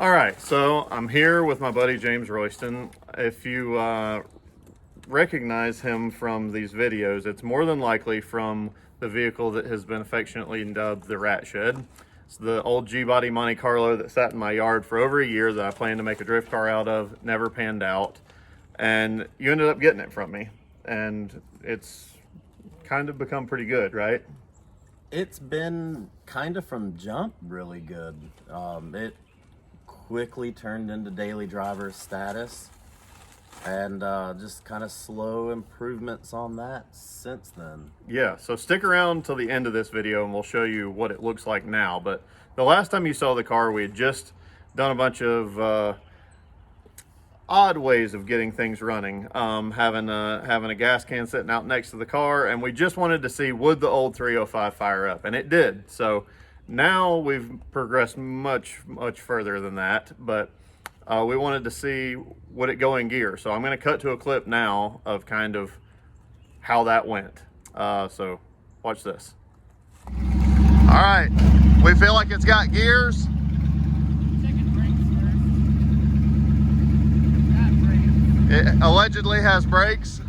All right, so I'm here with my buddy James Royston. If you recognize him from these videos, it's more than likely from the vehicle that has been affectionately dubbed the Ratshed. It's the old G-body Monte Carlo that sat in my yard for over a year that I planned to make a drift car out of, never panned out. And you ended up getting it from me. And it's kind of become pretty good, right? It's been kind of from jump really good. It quickly turned into daily driver status, and just kind of slow improvements on that since then. Yeah, so stick around till the end of this video and we'll show you what it looks like now. But the last time you saw the car, we had just done a bunch of odd ways of getting things running, having a gas can sitting out next to the car, and we just wanted to see, would the old 305 fire up, and it did. So now we've progressed much further than that, but we wanted to see, would it go in gear. So I'm going to cut to a clip now of kind of how that went. So watch this. All right, we feel like it's got gears. It allegedly has brakes.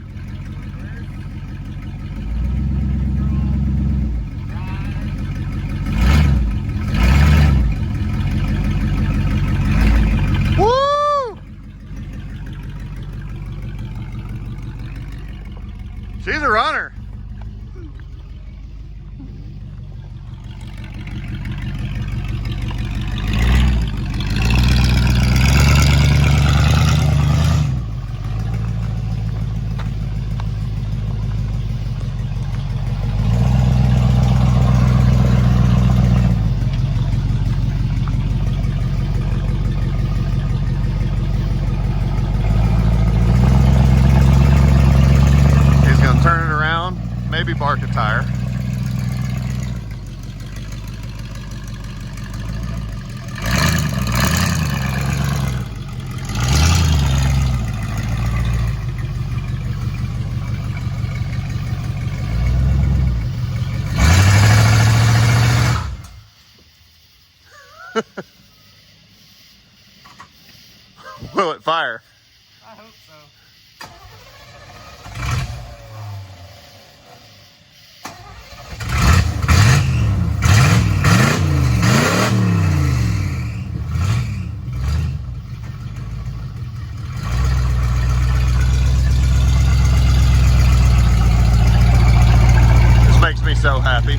Woo! She's a runner. Maybe bark a tire. Will it fire? I hope so. Makes me so happy.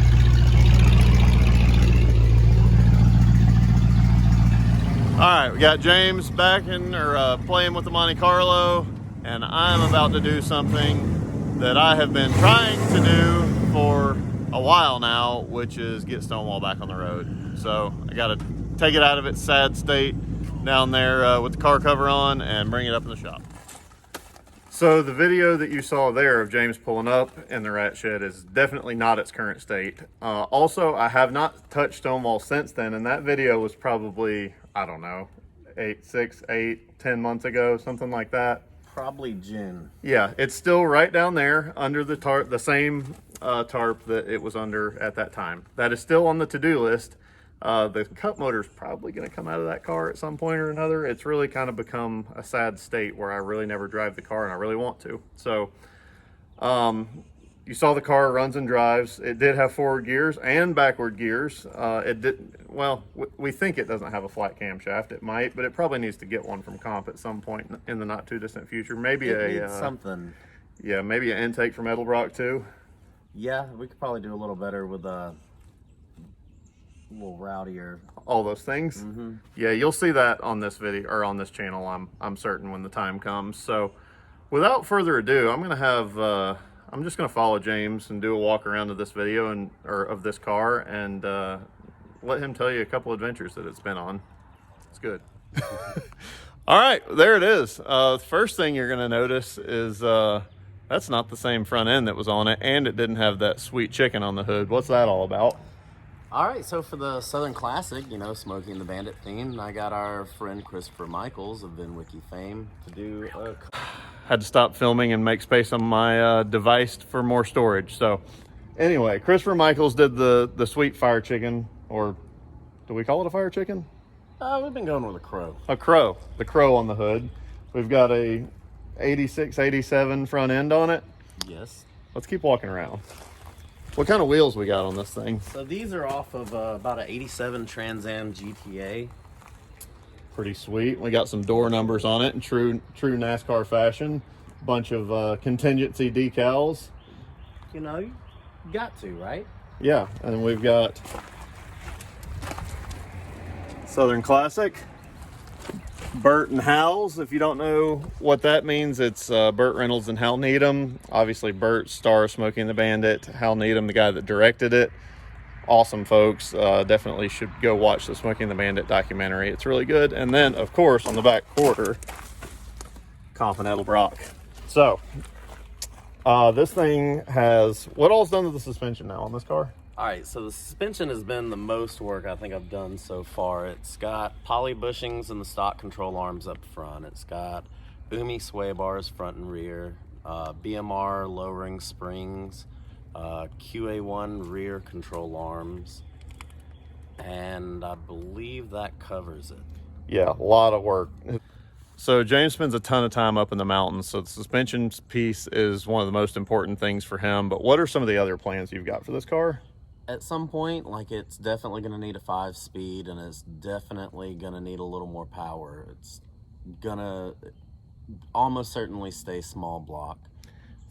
All right, we got James back in, or playing with the Monte Carlo, and I'm about to do something that I have been trying to do for a while now, which is get Stonewall back on the road. So I got to take it out of its sad state down there with the car cover on and bring it up in the shop. So the video that you saw there of James pulling up in the Ratshed is definitely not its current state. Also, I have not touched Stonewall since then, and that video was probably, I don't know, 10 months ago, something like that. Probably June. Yeah, it's still right down there under the tarp, the same tarp that it was under at that time. That is still on the to-do list. The cup motor is probably going to come out of that car at some point or another. It's really kind of become a sad state where I really never drive the car, and I really want to. So you saw the car runs and drives. It did have forward gears and backward gears. It didn't, well, we think it doesn't have a flat camshaft. It might, but it probably needs to get one from comp at some point in the not too distant future. Maybe it needs something. Yeah, maybe an intake from Edelbrock too. Yeah, we could probably do a little better with a little rowdier. All those things. Mm-hmm. Yeah, you'll see that on this video or on this channel. I'm certain when the time comes. So, without further ado, I'm just gonna follow James and do a walk around of this video or of this car and let him tell you a couple adventures that it's been on. It's good. All right, there it is. First thing you're gonna notice is that's not the same front end that was on it, and it didn't have that sweet chicken on the hood. What's that all about? All right, so for the Southern Classic, you know, Smokey and the Bandit theme, I got our friend Christopher Michaels of VinWiki fame to do a... Had to stop filming and make space on my device for more storage. So anyway, Christopher Michaels did the sweet fire chicken, or do we call it a fire chicken? We've been going with a Crow. A Crow. The Crow on the hood. We've got a 86, 87 front end on it. Yes. Let's keep walking around. What kind of wheels we got on this thing? So these are off of about an 87 Trans Am GTA. Pretty sweet. We got some door numbers on it in true NASCAR fashion. Bunch of contingency decals. You know, you got to, right? Yeah, and we've got Southern Classic. Burt and Hal's. If you don't know what that means, it's Burt Reynolds and Hal Needham. Obviously, Burt, star of Smokey and the Bandit. Hal Needham, the guy that directed it. Awesome folks. Definitely should go watch the Smokey and the Bandit documentary. It's really good. And then, of course, on the back quarter, Continental Brock. So, this thing has, what all's done to the suspension now on this car? All right, so the suspension has been the most work I think I've done so far. It's got poly bushings in the stock control arms up front. It's got Boomy sway bars front and rear, BMR lowering springs, QA1 rear control arms, and I believe that covers it. Yeah, a lot of work. So James spends a ton of time up in the mountains, so the suspension piece is one of the most important things for him. But what are some of the other plans you've got for this car? At some point, like, it's definitely going to need a 5-speed, and it's definitely going to need a little more power. It's going to almost certainly stay small block.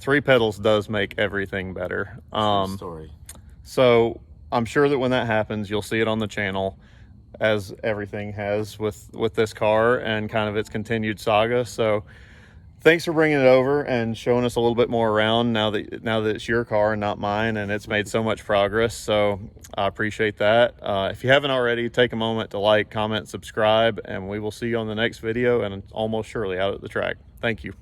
3 pedals does make everything better. True story. So I'm sure that when that happens, you'll see it on the channel, as everything has with this car and kind of its continued saga. So thanks for bringing it over and showing us a little bit more around now that it's your car and not mine, and it's made so much progress. So I appreciate that. If you haven't already, take a moment to like, comment, subscribe, and we will see you on the next video and almost surely out at the track. Thank you.